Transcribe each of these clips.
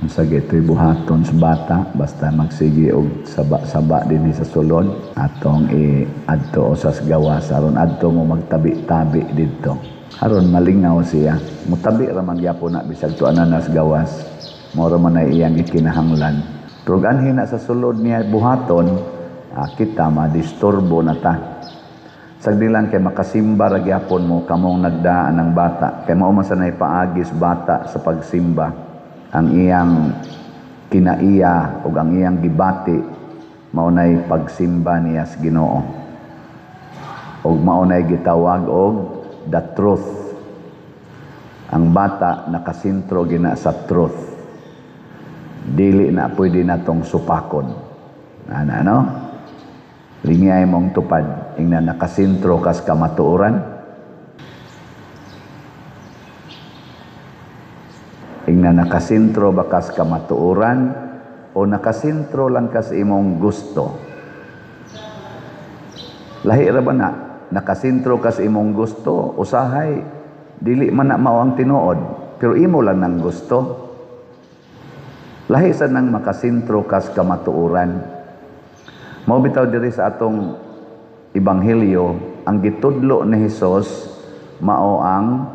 Sa gito'y buhaton sa bata, basta magsigi og saba din sa sulod, atong adto sa gawas, aron adto mo magtabi-tabi dito. Aron malingaw siya. Mutabi raman gyapon na bisag tuanan nas gawas. Moro man na iyang ikinahanglan. Pero ganhin na sa sulod niya buhaton, kita madisturbo na ta. Sagdilan kay makasimba ra gyapon mo kamong nagdaan ng bata. Kay mao man sanay paagis bata sa pagsimba. Ang iyang kinaiya o ang iyang gibati maunay pagsimba niya sa Ginoo. O maunay gitawag og the truth. Ang bata nakasintro gina sa truth. Dili na pwede natong supakon. No? Lingay mong tupad ingna nakasintro kas kamatuoran. Ingna nakasintro bakas kamatuoran o nakasintro lang kas imong gusto. Lahi ra ba na nakasintro kas imong gusto, usahay dili man na mao ang tinuod, pero imo lang nang gusto. Lahi sa nang makasintro kas kamatuoran. Mao bitaw diri sa atong ebanghelyo, ang gitudlo ni Hesus mao ang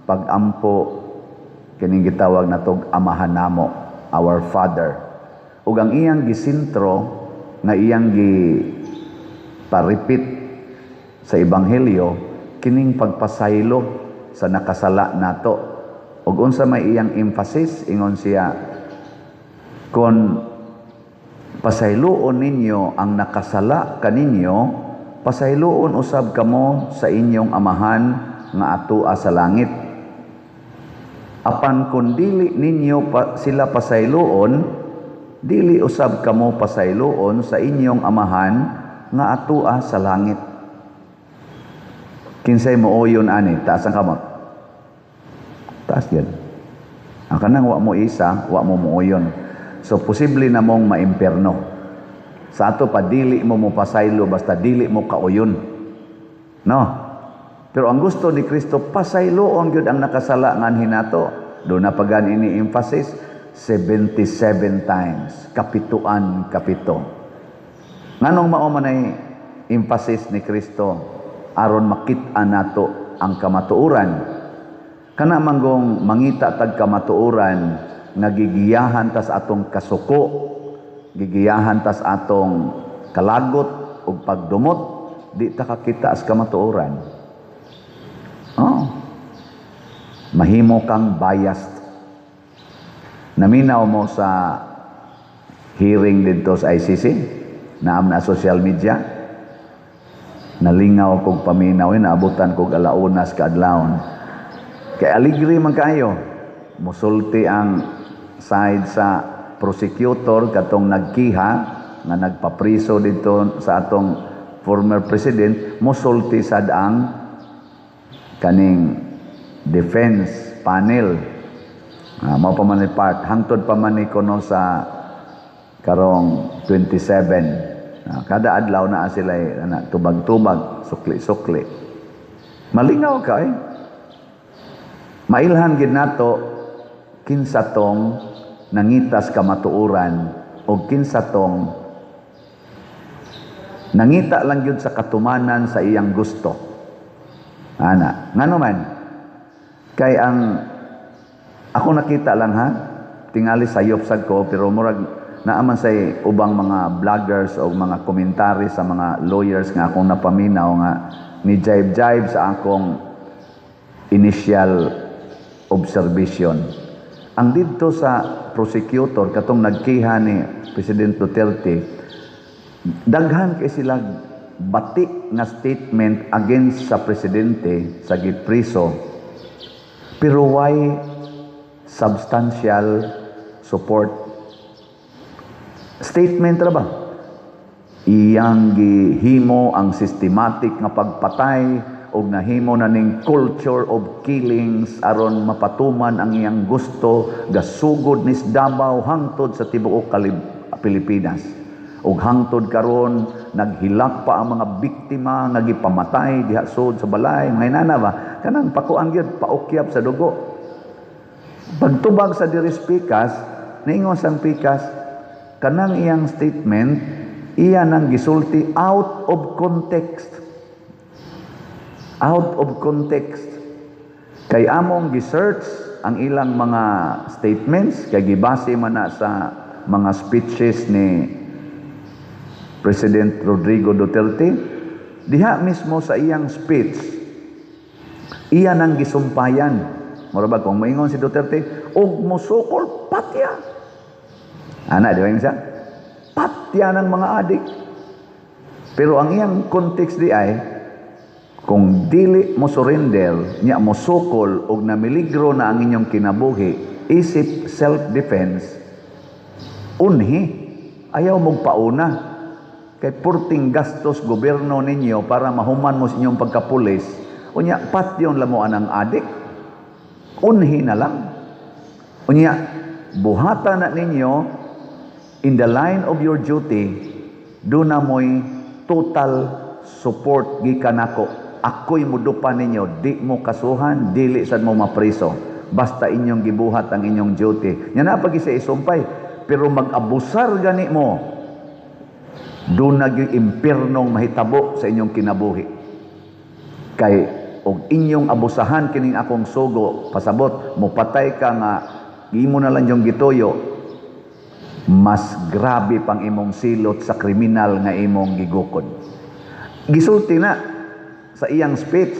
pagampo kining gitawag natog amahan namo, our Father. Ug ang iyang gisintro nga iyang paripit sa ebanghelyo kining pagpasaylo sa nakasala nato. Ug unsa may iyang emphasis, ingon siya, kon pasayloon ninyo ang nakasala kaninyo, pasayloon usab kamo sa inyong amahan nga atua sa langit. Apan kung dili ninyo sila pasayloon, dili usab kamo pasayloon sa inyong amahan nga atua sa langit. Kinsay mooyon ani, taas ang kamot. Taas yan. Ang kanang wa mo isa, wa mo mooyon. So posible na mong maimperno. Sa ato pa dili mo pasaylo basta dili mo kauyon. No? Pero ang gusto ni Kristo, pasayloon gyud ang nakasala nganhin nato. Doon na pagan ini emphasis 77 times, kapituan kapito. Nganong mao man ay emphasis ni Kristo aron makit-an nato ang kamatuoran. Kana manggong mangita tag kamatuoran nga gigiyahan tas atong kasuko, gigiyahan tas atong kalagot ug pagdumot, di ta kakita as kamatuoran. Mahimo kang biased. Naminaw mo sa hearing dito sa ICC, naam na social media, nalingaw kog paminaw, naabutan kog alaunas kaadlawon. Kay aligri man kayo, musulti ang side sa prosecutor katong nagkiha nga nagpapriso dito sa atong former president, musulti sad ang kaning defense panel. Mao pa man ni part hangtod pa man ni kuno sa karong 27. Kada adlaw na sila tubag-tubag, sukli-sukli. Malingaw ka Mailhan gid nato kinsa tong nangitas kamatuoran o kinsa tong nangita lang gyud sa katumanan sa iyang gusto. Ngano man kay ang ako nakita lang tingali sayop sad ko pero murag naaman say ubang mga vloggers o mga komentary sa mga lawyers nga akong napaminaw nga ni jibe sa akong initial observation. Ang dito sa prosecutor katong nagkiha ni President Duterte, daghan kay sila batik nga statement against sa presidente sa gipriso, pero why substantial support statement ra ba? Iyang gihimo ang systematic nga pagpatay og nahimo na ning culture of killings aron mapatuman ang iyang gusto gasugod ni Davao hangtod sa tibuok Pilipinas. Ug hangtod karon naghilak pa ang mga biktima nga gipamatay diha sud sa balay, mga inana ba kanang pakuan gyud paukyap sa dugo. Pagtubag sa diri speakas Niingon sang pikas, kanang iyang statement, iya nang gisulti out of context. Out of context. Kay among gi-search ang ilang mga statements, kay gibase man na sa mga speeches ni President Rodrigo Duterte, diha mismo sa iyang speech, iya nang gisumpayan. Murabag kung maingon si Duterte, og musukol patya. Ana, di ba yun siya? Patya ng mga adik. Pero ang iyang context di ay, kung dili mo surrender, niya mo sukol og namiligro na ang inyong kinabuhi, isip self-defense, unhi, ayaw mong pauna. Kay purting gastos gobyerno ninyo para mahuman mo sa inyong pagkapulis, unya patyon lamuan ang adik, unhi na lang. Unya, buhata na ninyo, in the line of your duty, doon na mo'y total support gikan ako. Ako'y mudupan ninyo, di mo kasuhan, dili sad mo mapriso. Basta inyong gibuhat ang inyong duty. Yan na pag isa isumpay. Pero mag-abusar gani mo, doon nag-impernong mahitabo sa inyong kinabuhi. Kay, og inyong abusahan kining akong sugo, pasabot, mupatay ka nga, imo na lang yung gituyo, mas grabe pang imong silot sa kriminal nga imong gigukod. Gisulti na sa iyang speech,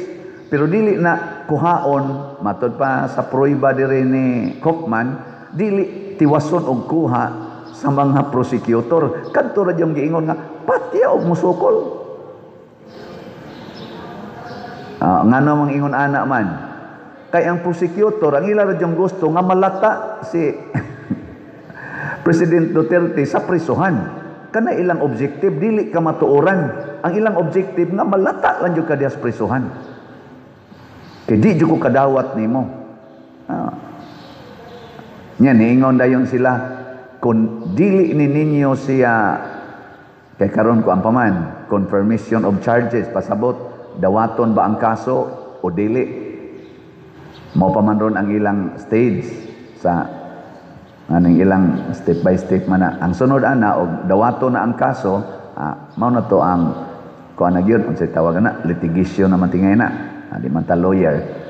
pero dili na kuhaon, matod pa sa pruiba diri ni Kochman, dili tiwason og kuha sa mga prosecutor. Kadto ra yung giingon nga, patya og musukol. Nga namang ingon ana man. Kay ang prosecutor, ang ila ra yung gusto nga malata si President Duterte sa prisuhan. Kana ilang objective, dili ka matuoran. Ang ilang objective nga malata lang yung kadias prisuhan. Kaya di ko kadawat nimo. Yan, niingon dayon sila, kung dili ni ninyo siya, kay karon ko ang paman, confirmation of charges, pasabot, dawaton ba ang kaso o dili? Mao pa man ron ang ilang stage sa aning ilang step by step man na. Ang sunod ana og dawato na ang kaso, mao na to ang kuan na gyud unsay tawag na litigation naman tingay na. Di man ta lawyer.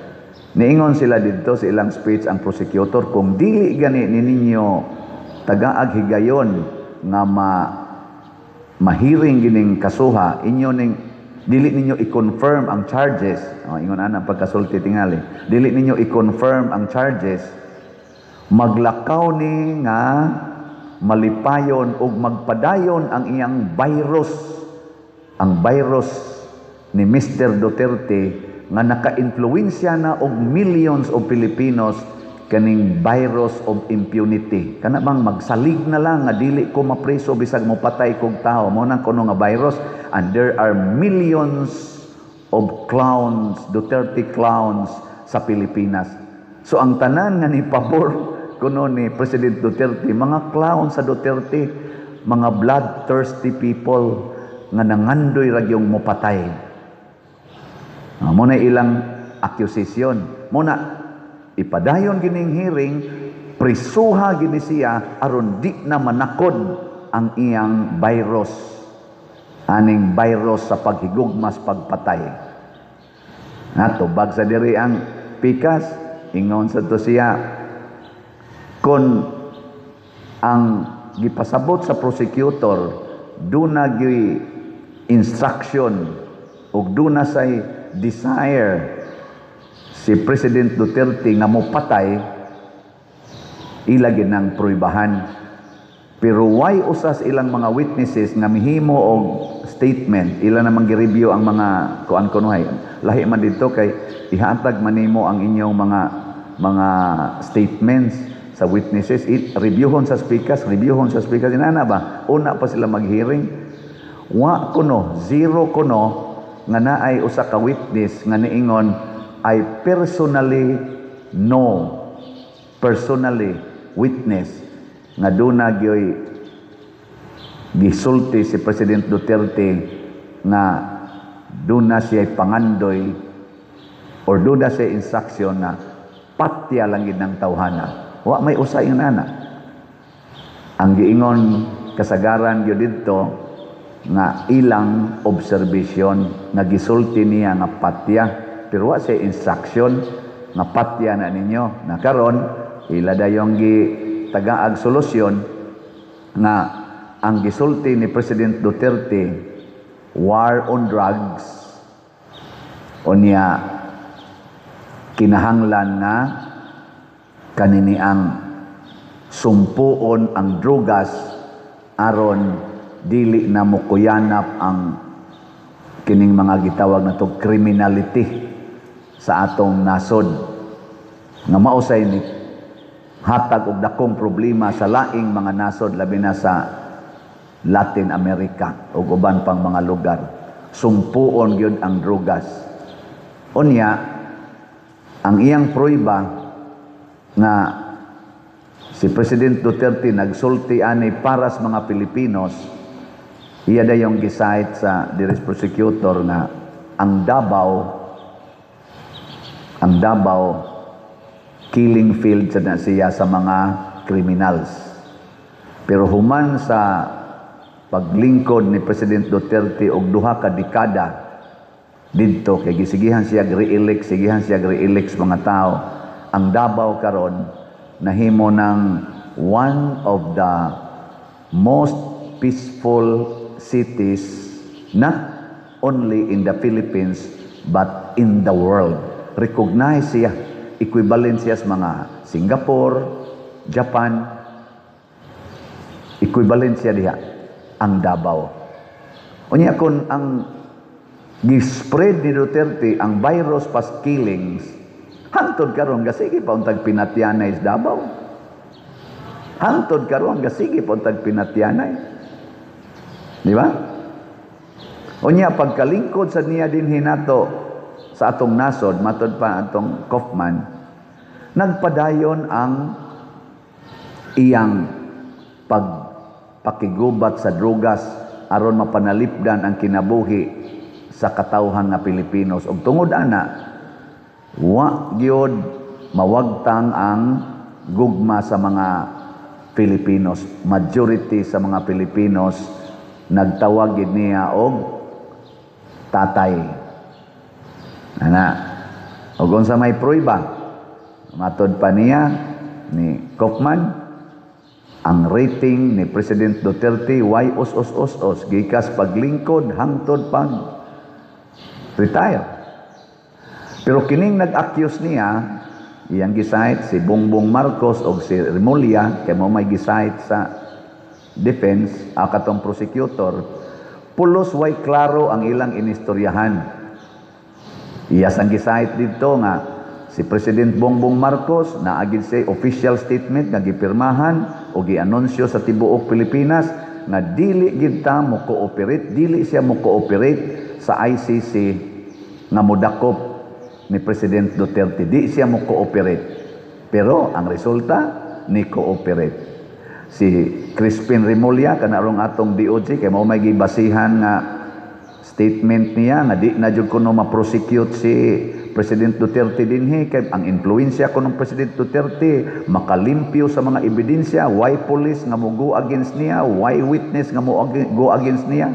Niingon sila didto sa ilang speech ang prosecutor, kung dili gani ninyo tagaag higayon nga mahiring gining kasuha, inyo ning dili ninyo i-confirm ang charges. Ingon ana pagkasulti tingali. Dili ninyo i-confirm ang charges, maglakaw ni nga malipayon ug magpadayon ang iyang virus, ang virus ni Mr. Duterte nga naka-influensya na og millions of Filipinos kaning virus of impunity. Kana bang magsalig na lang nga dili ko mapreso bisag mo patay kog tao, mo nang kuno nga virus. And there are millions of clowns, Duterte clowns sa Pilipinas. So ang tanan nga ni pabor kuno ni President Duterte, mga clown sa Duterte, mga bloodthirsty people nga nangandoy ra gyung mopatay. Muna ilang accusation. Muna ipadayon gining hearing, prisuha gini siya aron di na manakod ang iyang virus. Aning virus sa paghigugmas pagpatay. Natubag sa diri ang pikas, ingon sa to siya, kung ang gipasabot sa prosecutor duna gi instruction ug duna say desire si President Duterte nga mopatay, ila gid nang pruibahan. Pero why usas ilang mga witnesses nga mihimo og statement, ila namang gi-review ang mga kuan kunuhay. Lahi man dito kay ihatag manimo ang inyong mga statements sa witnesses, reviewhon sa speakers, inana ba? Una pa sila mag-hearing. Wa kuno, zero kuno, nga naay usa ka witness nga niingon, I personally witness, nga duna gyoy gisulti si President Duterte nga duna siya pangandoy or duna siya instruction na patya lang gid ng tawhana. Wa may usa yung nana. Ang giingon kasagaran gyud didto nga ilang observation nga gisulti niya nga patya, pero wa siya instruction nga patya na ninyo. Na karon ila dayong tagaag solusyon nga ang gisulti ni President Duterte war on drugs, unya kinahanglan nga kanini ang sumpuon ang drugas aron dili na mukuyanap ang kining mga gitawag na to criminality sa atong nasod nga mausay ni hatag og dakong problema sa laing mga nasod, labi na sa Latin America ug uban pang mga lugar. Sumpuon gyud ang drugas. Unya ang iyang prueba nga si President Duterte nagsulti ani para sa mga Pilipinos, iya dayong gisite sa Diris Prosecutor na ang Davao killing field na siya sa mga criminals. Pero human sa paglingkod ni President Duterte og duha ka dekada didto kay gisigihan siya re-elect sa mga tao, ang Davao karon nahimo ng one of the most peaceful cities not only in the Philippines but in the world. Recognize siya, equivalent siya sa mga Singapore, Japan, equivalent siya diha ang Davao. Unya kun ang gi-spread ni Duterte ang virus pas killings, hangtod karon gasige pa untag pinatyanay sa Davao. Hangtod karon gasige pa untag pinatyanay. Di ba? Unya pagkalingkod sa niya din hinato sa atong nasod, matod pa atong Kaufman, nagpadayon ang iyang pagpakigubat sa drugas aron mapanalipdan ang kinabuhi sa katawhan nga Pilipinos. Ug tungod ana, wa gyud mawagtang ang gugma sa mga Pilipinos. Majority sa mga Pilipinos nagtawag gid niya og tatay. Ana, ug unsa may prueba? Matod pa niya ni Kaufman, ang rating ni President Duterte way os gikas paglingkod hangtod pag retire. Pero kining nag-accuse niya, iyang gisite si Bongbong Marcos o si Remulla, kay mo may gisite sa defense, katong prosecutor, pulos way klaro ang ilang inistoryahan. Iyas ang gisite dito nga si President Bongbong Marcos naagid say official statement nga gipirmahan o gianunsyo sa tibuok Pilipinas nga dili gid ta mo cooperate, dili siya mo cooperate sa ICC nga modakop ni President Duterte. Di siya mo cooperate. Pero ang resulta ni cooperate. Si Crispin Remulla kanarong atong DOJ kay mao may gibasihan nga statement niya nga di na jud kuno ma-prosecute si President Duterte dinhi kay ang influensya kuno President Duterte makalimpyo sa mga ebidensya, why police nga mo go against niya, why witness nga mo go against niya.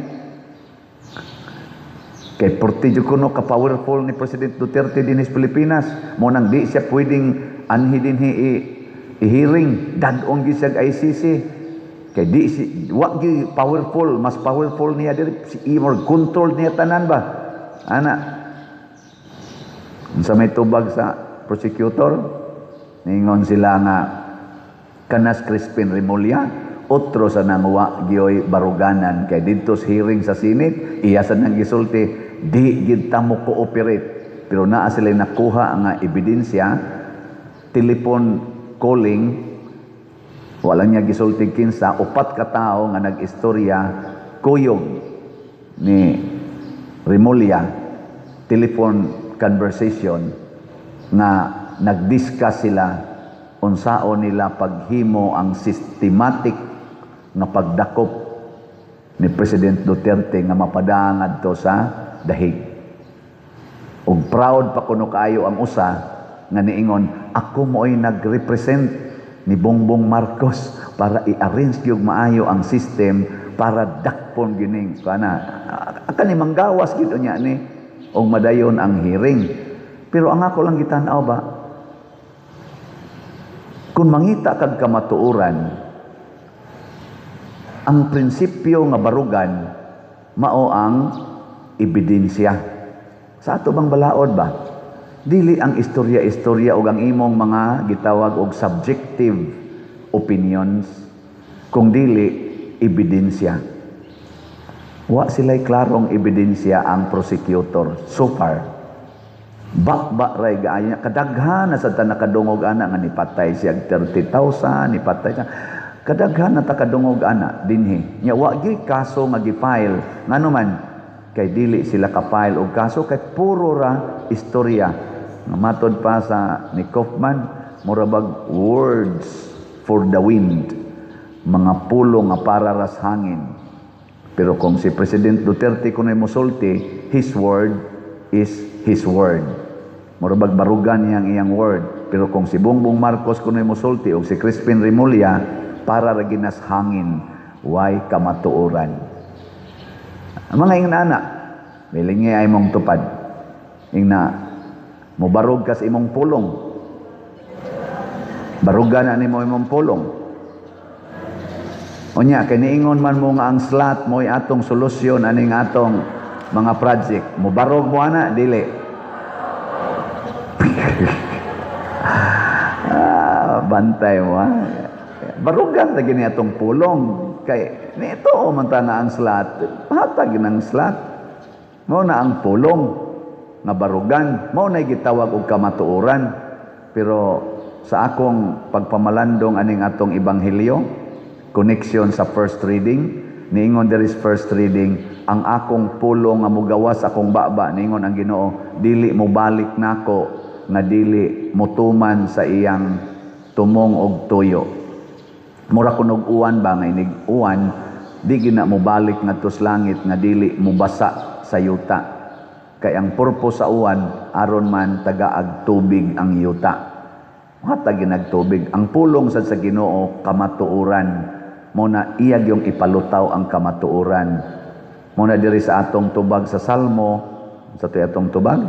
Kay porti jud kuno ka powerful ni President Duterte dinhi sa Pilipinas, mo nang di siya pwedeng anhi dinhi i-hearing dadong gi sa ICC. Kay di si wa gi powerful, mas powerful niya diri si more control niya tanan ba. Ana. Unsa may tubag sa prosecutor? Ningon sila nga kanas Crispin Remulla, otro sa nangwa gioy baruganan kay didto sa hearing sa Senate, iya sa nang gisulti di gid ta mo cooperate. Pero naa sila nakuha nga ebidensya, telephone calling. Wala niya gisulti kinsa, upat ka tao nga nag-istorya kuyog ni Remulla, telephone conversation nga nag-discuss sila unsaon nila paghimo ang systematic nga pagdakop ni President Duterte nga mapadaan adto sa dahig. Ug proud pa kuno kaayo ang usa nga niingon, ako mo'y nag-represent ni Bongbong Marcos para i-arrange yung maayo ang system para dakpon gining ni manggawas gid unya ni og madayon ang hearing. Pero ang ako lang gitan-aw ba, kung mangita kag kamatuoran, ang prinsipyo nga barugan mao ang ebidensya. Sa ato bang balaod ba? Dili ang istorya-istorya o ang imong mga gitawag og subjective opinions, kung dili ebidensya. Wa sila'y klarong ebidensya ang prosecutor so far. Ba ray gaaya kadaghan na sa nakadungog ana nga nipatay siya 30,000, nipatay siya. Kadaghan na takadungog ana dinhi. Nya wa gyud kaso nga gi-file ngano man kay dili sila ka-file og kaso kay puro ra istorya. Matod pa sa ni Kaufman, murabag words for the wind, mga pulong nga para ras hangin. Pero kung si President Duterte kuno'y mosulti, his word is his word. Murabag barugan niyang iyang word. Pero kung si Bongbong Marcos kuno'y mosulti o si Crispin Remulla, para ra ginas hangin, way kamatuoran. Ang mga ingnana, bilingi ay mong tupad. Ingna, mubarog ka sa imong pulong. Barugan na nimo imong pulong. Unya, kaniingon man mo nga ang slot mo'y atong solusyon aning atong mga project. Mubarog mo ana, dili. Bantay mo ha. Barugan na gini atong pulong. Kay, nito o man ta na ang slot. Pahatag ng slot. Mo na ang pulong nga barugan, mao nay gitawag og kamatuoran. Pero sa akong pagpamalandong aning atong ebanghelyo, connection sa first reading, niingon there is first reading, ang akong pulong nga mugawas akong baba, niingon ang Ginoo, dili mo balik nako nga dili motuman sa iyang tumong og tuyo. Mura kunog uwan ba nga inig uwan, di gina mo balik ngadto sa langit nga dili mo basa sa yuta. Kay ang purpose sa uwan, aron man tagaag tubig ang yuta. Hatag ginagtubig. Ang pulong sa Ginoo, kamatuoran. Muna iyag yung ipalutaw ang kamatuoran. Muna diri sa atong tubag sa Salmo, sa atong tubag,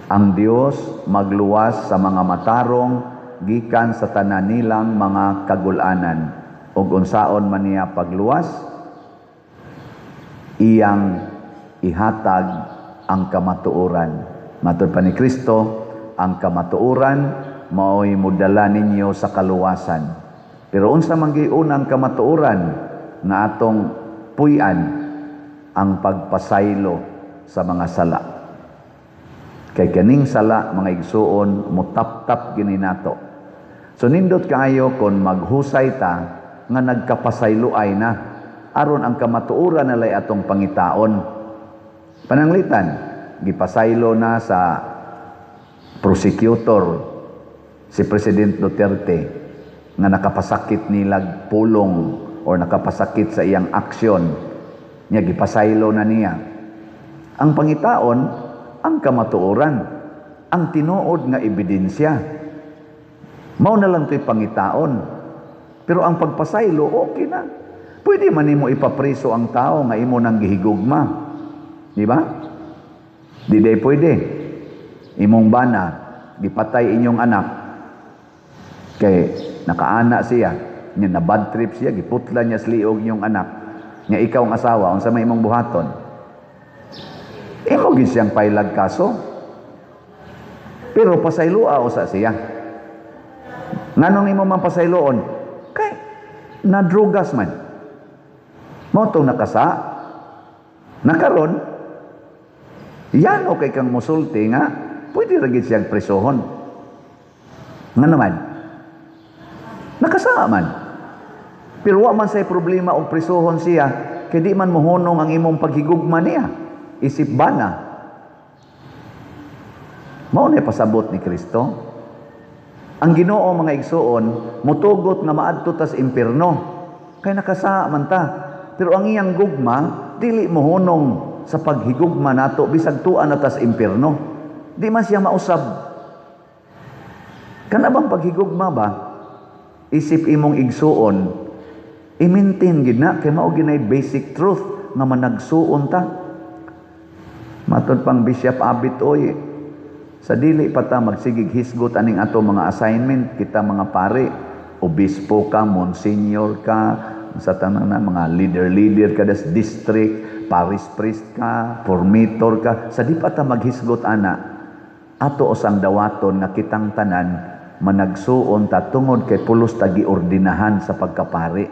ang Dios magluwas sa mga matarong, gikan sa tanan nilang mga kagulanan. Ug unsaon man niya pagluwas, iyang ihatag ang kamatuoran. Matod pa ni Kristo, ang kamatuoran mao'y mudala ninyo sa kaluwasan. Pero unsa man giunang kamatuoran nga atong puy-an, ang pagpasaylo sa mga sala. Kay kaning sala, mga igsuon, mutap-tap gini nato. So nindot kaayo kung maghusay ta nga nagkapasayloay na, aron ang kamatuoran nalay atong pangitaon. Pananglitan, gipasaylo na sa prosecutor si President Duterte nga nakapasakit nilag pulong o nakapasakit sa iyang aksyon, niya gipasaylo na niya. Ang pangitaon, ang kamatuoran, ang tinuod nga ebidensya. Mao na lang to'y pangitaon. Pero ang pagpasaylo, okay na. Pwede man nimo ipapriso ang tao nga imo nang gihigugma. Di ba? Di day pwede. Imong bana, gipatay inyong anak. Kay nakaana siya, niya na bad trip siya, giputla niya sliog inyong anak. Nga ikaw ang asawa, unsa may imong buhaton? Imo gid siyang pailag kaso. Pero pasaylua usa siya. Nganong imo man pasayloon? Kay nadrugas man. Mo tong nakasa. Nakaron, yan okay kang musulti nga, pwede ragid siyang presohon. Nga naman, nakasama man. Pero wa man say problema og presohon siya, kay di man mohunong ang imong paghigugma niya. Isip bana. Mao na pasabot ni Kristo. Ang Ginoo mga igsuon, mutugot nga maadto tas impierno. Kay nakasama man ta. Pero ang iyang gugma, dili mohunong sa paghigugma nato bisag tuan na tas impierno. Di man siya mausab. Kana bang paghigugma ba? Isip imong igsuon, i-maintain gid na kay mao ginay basic truth nga managsuon ta. Matod pang Bishop Abit oy, sa dili pa ta magsigig hisgot aning ato mga assignment, kita mga pare, obispo ka, monsignor ka, sa tanan na mga leader ka des district, parish priest ka, formator ka, sa di pa ta maghisgot ana, ato usang dawaton nga kitang tanan managsuon ta tungod kay pulos ta giordinahan sa pagkapari.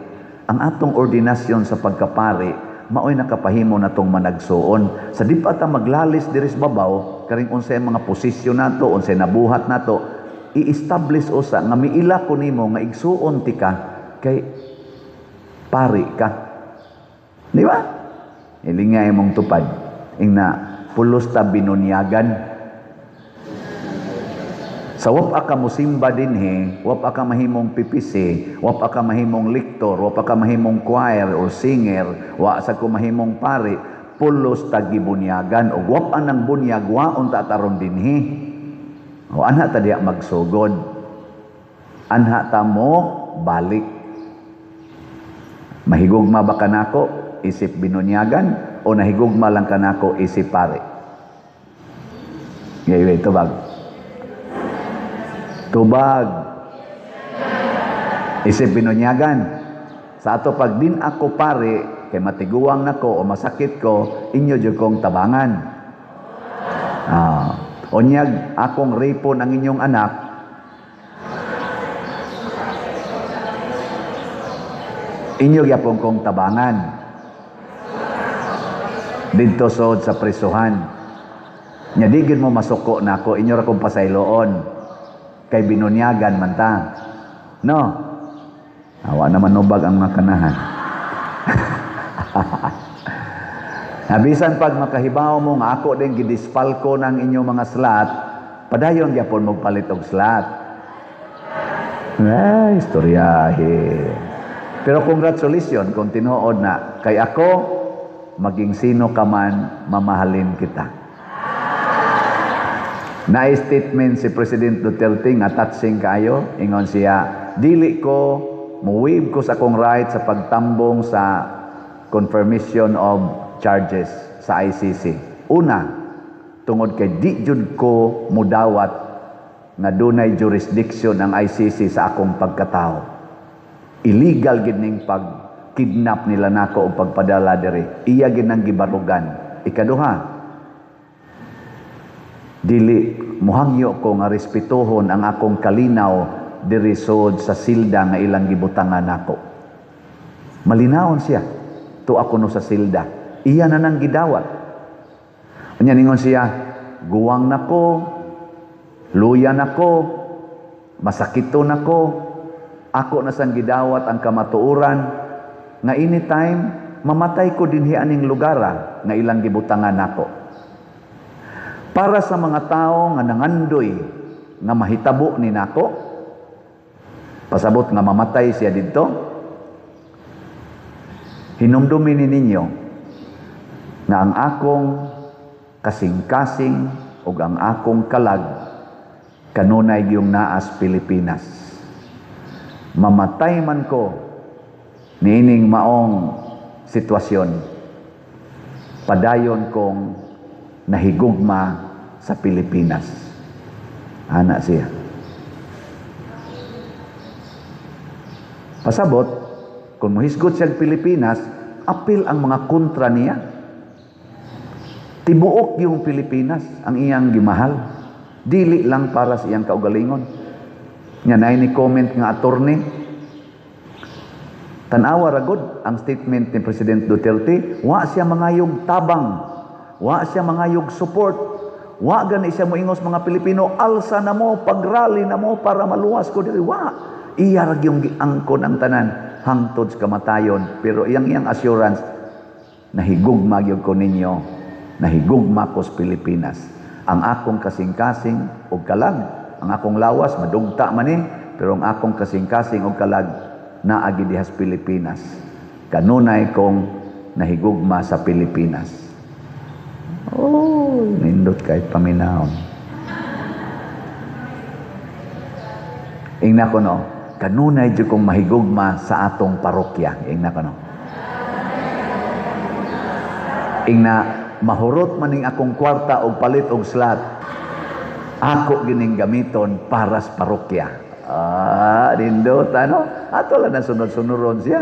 Ang atong ordinasyon sa pagkapari maoy nakapahimo natong managsuon. Sa di pa ta maglalis diri sa babaw karing unsay mga posisyon nato, unsay nabuhat nato, i-establish usa nga miila ko nimo nga igsuon ti ka kay pari ka. Di ba? Ilingay mong tupad ingna pulos ta binunyagan. Sa wap ka musimba dinhi, wap ka mahimong pipisi, wap ka mahimong liktor, wap ka mahimong choir or singer, wa sa ko mahimong pari, pulos tagibunyagan o wap anang bunyag waon ta taron dinhi. O anha ta diha magsugod. Anha ta mo balik. Mahigugma ba kanako isip binunyagan o nahigugma lang kanako isip pari? Ngayon ito bag. Tubag. Isip binunyagan. Sa ato pag din ako pare, kay matiguang nako o masakit ko, inyo jud kong tabangan. Onyag akong repo ng inyong anak, inyo gyapon kong tabangan. Dito sod sa prisuhan. Nya di gid mo masuko nako, inyo ra kong pasayloon. Kay binunyagan man ta. No? Awa naman ubag ang mga kanahan. Nabisan pag makahibaw mo nga ako din gidispalko ng inyong mga slot, padayon gyapon mo palit og slot. Istoryahe. Pero congratulations kung tinuod na kay ako maging sino ka man mamahalin kita. Na-statement si President Duterte nga touching kayo, ingon siya, dili ko, muwib ko sa akong right sa pagtambong sa confirmation of charges sa ICC. Una, tungod kay di jud ko mudawat nga dunay jurisdiction ang ICC sa akong pagkatao. Illegal gid ning pag-kidnap nila nako o pagpadala diri. Iya gid nang gibarugan. Ikaduha, dili muhangyo ko nga respetuhon ang akong kalinaw diri sod sa silda nga ilang gibutangan nako. Malinawon siya. To ako no sa silda. Iya na nang gidawat. Unya ningon siya, guwang nako, luya nako, masakito nako, ako na sang gidawat ang kamatuoran nga anytime mamatay ko dinhi aning lugara nga ilang gibutangan nako. Para sa mga tao nga nangandoy nga mahitabo ni nako, pasabot nga mamatay siya didto, hinumdumi ninyo nga ang akong kasing-kasing o ang akong kalag kanunay giyong naas Pilipinas. Mamatay man ko niining maong sitwasyon, padayon kong nahigugma sa Pilipinas. Ana siya. Pasabot, kung muhisgot siya Pilipinas, apil ang mga kontra niya. Tibuok yung Pilipinas ang iyang gimahal. Dili lang para sa iyang kaugalingon. Nga na ni comment nga attorney, tanawa ragod ang statement ni President Duterte, wa siya mangayog tabang, wa siya mangayog support, wa gani siya moingos mga Pilipino, alsa na mo, pagrally na mo para maluwas ko diri. Wa, iya rag yung giangkon ang tanan hangtod sa kamatayon. Pero iyang assurance, nahigugma gyud ko ninyo, nahigugma ko sa Pilipinas. Ang akong kasing-kasing og kalag, ang akong lawas madugta man pero ang akong kasing-kasing og kalag naagi diha sa Pilipinas. Kanunay kong nahigugma sa Pilipinas. Oh, nindot kahit paminahon. Ingna ko no, kanunay jud kong mahigugma sa atong parokya. Ingna ko no. Ingna mahurot maning akong kwarta og palit og slot. Ako gining gamiton para sa parokya. Nindot ano? Ato lang na sunod-sunuron siya.